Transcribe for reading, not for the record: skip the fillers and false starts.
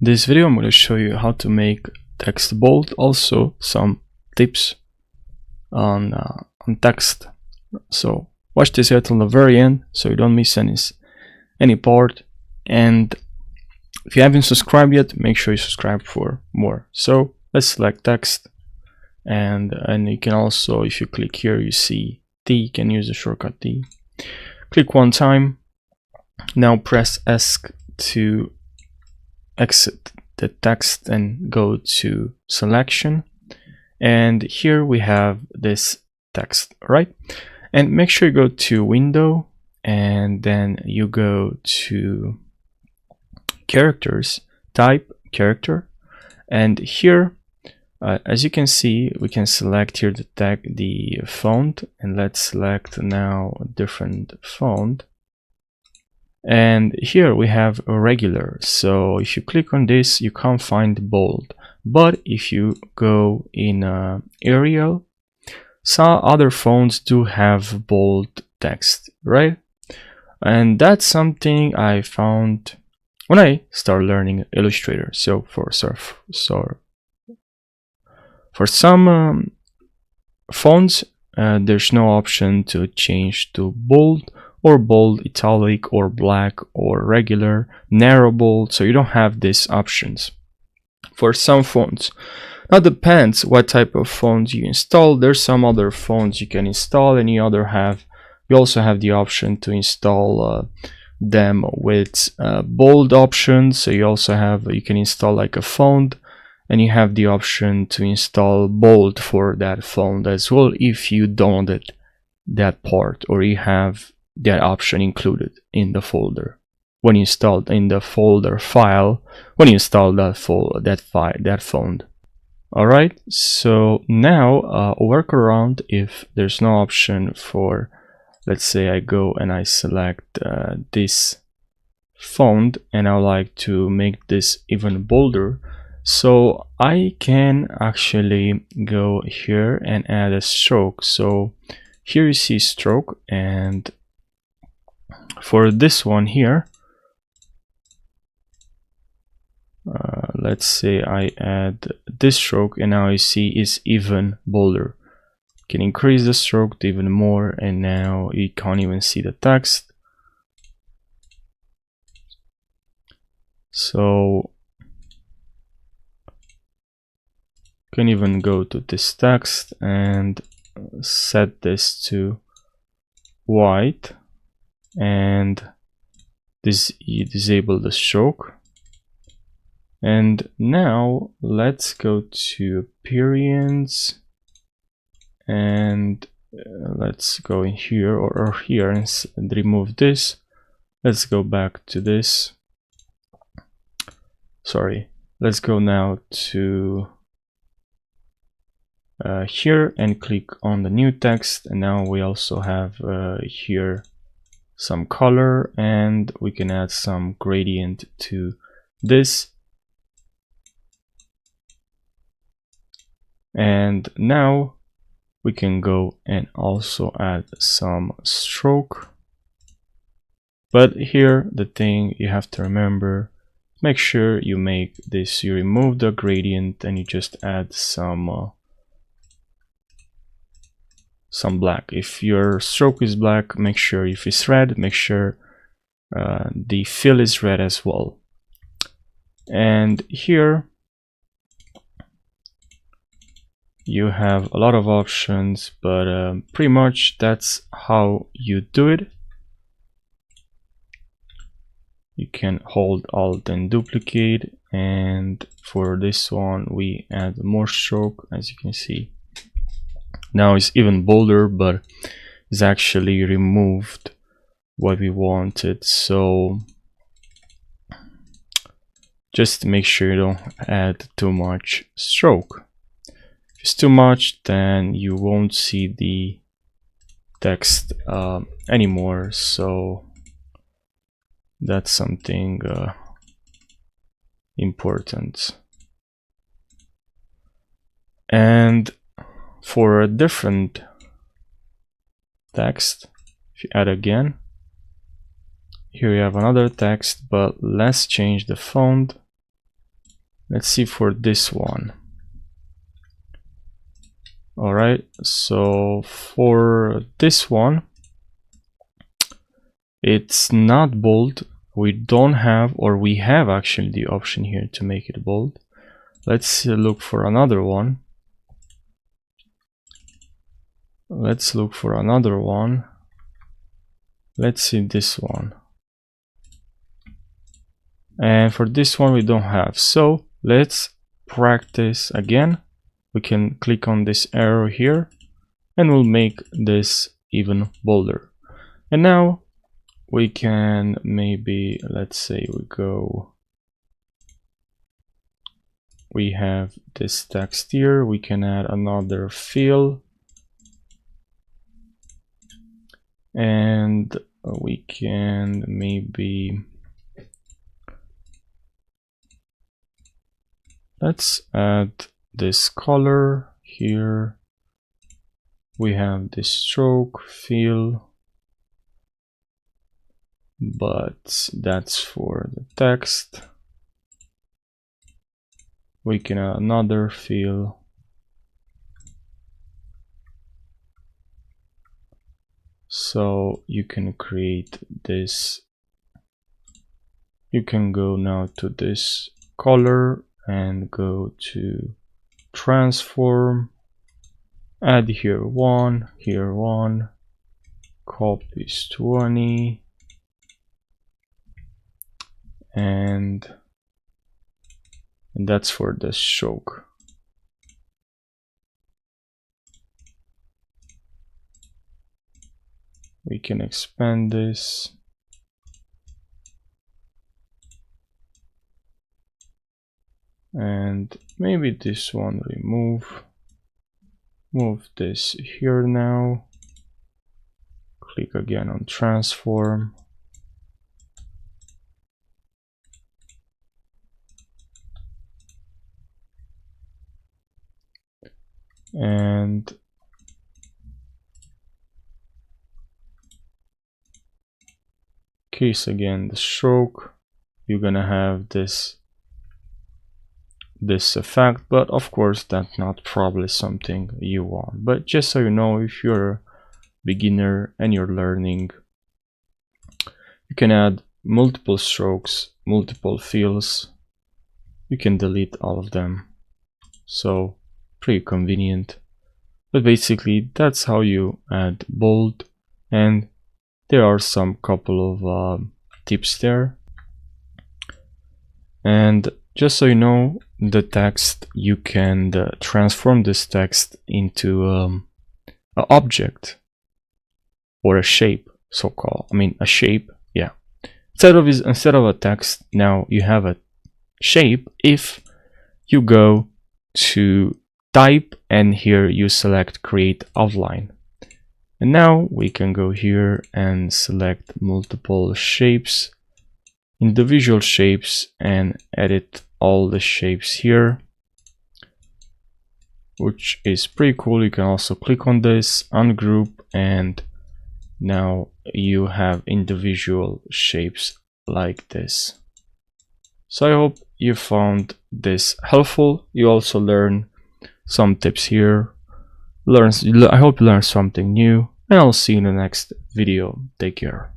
This video I'm going to show you how to make text bold, also some tips on text. So watch this here till the very end so you don't miss any part. And if you haven't subscribed yet, make sure you subscribe for more. So let's select text, and you can also, if you click here, you see T, you can use the shortcut T. Click one time. Now press ESC to exit the text and go to selection, and here we have this text, right? And make sure you go to window and then you go to characters, type character, and here as you can see, we can select here the font, and let's select now a different font. And here we have a regular, so if you click on this you can't find bold, but if you go in Arial, some other fonts do have bold text, right? And that's something I found when I started learning Illustrator. So for some fonts there's no option to change to bold or bold, italic, or black, or regular, narrow bold, so you don't have these options for some fonts. Now depends what type of fonts you install. There's some other fonts you can install, and you also have the option to install them with bold options. So you can install like a font, and you have the option to install bold for that font as well if you downloaded that part, or you have that option included in the folder when you installed in the folder file when you install that font. All right, so now a workaround, if there's no option for, let's say I go and I select this font and I would like to make this even bolder, so I can actually go here and add a stroke. So here you see stroke, and for this one here, let's say I add this stroke, and now you see is even bolder. You can increase the stroke to even more, and now you can't even see the text. So you can even go to this text and set this to white, and you disable the stroke. And now let's go to appearance, and let's go in here or here and remove this. Let's go back to this. Sorry, let's go now to here and click on the new text, and now we also have here some color, and we can add some gradient to this. And now we can go and also add some stroke, but here the thing you have to remember, make sure you remove the gradient and you just add some black. If your stroke is black, make sure if it's red, make sure the fill is red as well. And here you have a lot of options, but pretty much that's how you do it. You can hold Alt and duplicate, and for this one we add more stroke. As you can see, now it's even bolder, but it's actually removed what we wanted. So just make sure you don't add too much stroke. If it's too much, then you won't see the text anymore, so that's something important. And for a different text, if you add again, here you have another text, but let's change the font Let's see for this one. All right, so for this one, it's not bold. We don't have, or we have actually the option here to make it bold. Let's look for another one. Let's look for another one. Let's see this one. And for this one we don't have. So let's practice again. We can click on this arrow here and we'll make this even bolder. And now we can maybe, let's say we have this text here. We can add another fill. And we can maybe, let's add this color here. We have this stroke fill, but that's for the text. We can add another fill. So you can create this. You can go now to this color and go to transform, add here one, copies 20, and that's for the stroke. We can expand this. And maybe this one remove. Move this here now. Click again on transform. And case again the stroke. You're gonna have this effect, but of course that's not probably something you want. But just so you know, if you're a beginner and you're learning, you can add multiple strokes, multiple fills. You can delete all of them, so pretty convenient. But basically that's how you add bold, and there are some couple of tips there. And just so you know, the text, you can transform this text into an object or a shape, so-called. I mean a shape, yeah. Instead of a text, now you have a shape if you go to type and here you select create outline. And now we can go here and select multiple shapes, individual shapes, and edit all the shapes here, which is pretty cool. You can also click on this, ungroup, and now you have individual shapes like this. So I hope you found this helpful. You also learn some tips here. I hope you learned something new, and I'll see you in the next video. Take care.